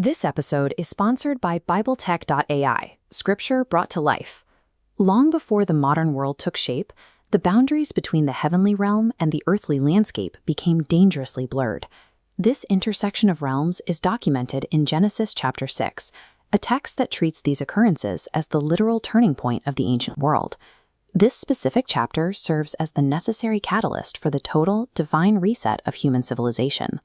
This episode is sponsored by BibleTech.ai, scripture brought to life. Long before the modern world took shape, the boundaries between the heavenly realm and the earthly landscape became dangerously blurred. This intersection of realms is documented in Genesis chapter 6, a text that treats these occurrences as the literal turning point of the ancient world. This specific chapter serves as the necessary catalyst for the total, divine reset of human civilization.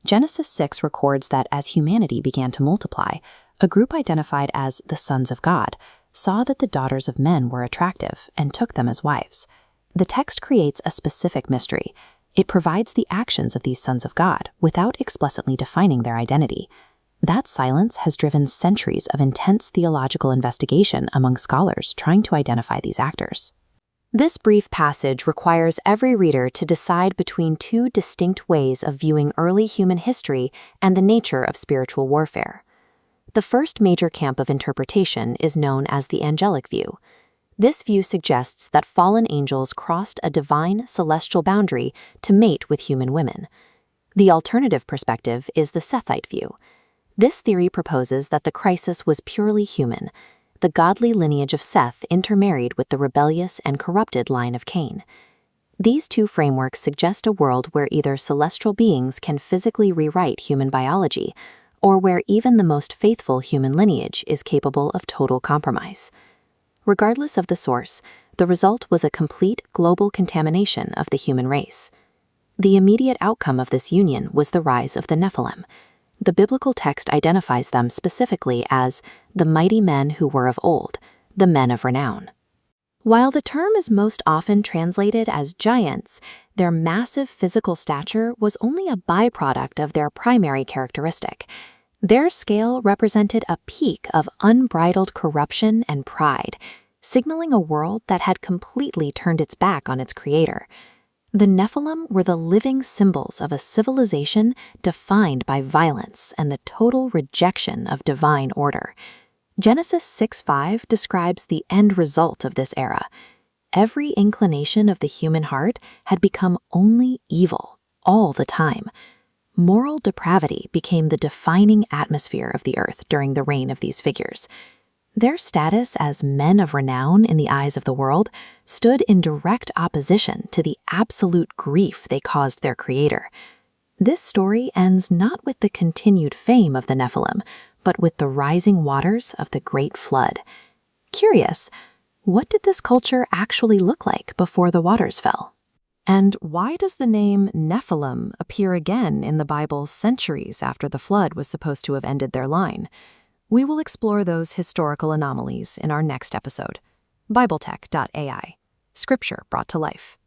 Genesis 6 records that as humanity began to multiply, a group identified as the sons of God saw that the daughters of men were attractive and took them as wives. The text creates a specific mystery. It provides the actions of these sons of God without explicitly defining their identity. That silence has driven centuries of intense theological investigation among scholars trying to identify these actors. This brief passage requires every reader to decide between two distinct ways of viewing early human history and the nature of spiritual warfare. The first major camp of interpretation is known as the angelic view. This view suggests that fallen angels crossed a divine celestial boundary to mate with human women. The alternative perspective is the Sethite view. This theory proposes that the crisis was purely human. The godly lineage of Seth intermarried with the rebellious and corrupted line of Cain. These two frameworks suggest a world where either celestial beings can physically rewrite human biology, or where even the most faithful human lineage is capable of total compromise. Regardless of the source, the result was a complete global contamination of the human race. The immediate outcome of this union was the rise of the Nephilim. The biblical text identifies them specifically as the mighty men who were of old, the men of renown. While the term is most often translated as giants, their massive physical stature was only a byproduct of their primary characteristic. Their scale represented a peak of unbridled corruption and pride, signaling a world that had completely turned its back on its creator. The Nephilim were the living symbols of a civilization defined by violence and the total rejection of divine order. Genesis 6:5 describes the end result of this era. Every inclination of the human heart had become only evil, all the time. Moral depravity became the defining atmosphere of the earth during the reign of these figures. Their status as men of renown in the eyes of the world stood in direct opposition to the absolute grief they caused their creator. This story ends not with the continued fame of the Nephilim, but with the rising waters of the Great Flood. Curious, what did this culture actually look like before the waters fell? And why does the name Nephilim appear again in the Bible centuries after the flood was supposed to have ended their line? We will explore those historical anomalies in our next episode. BibleTech.ai, scripture brought to life.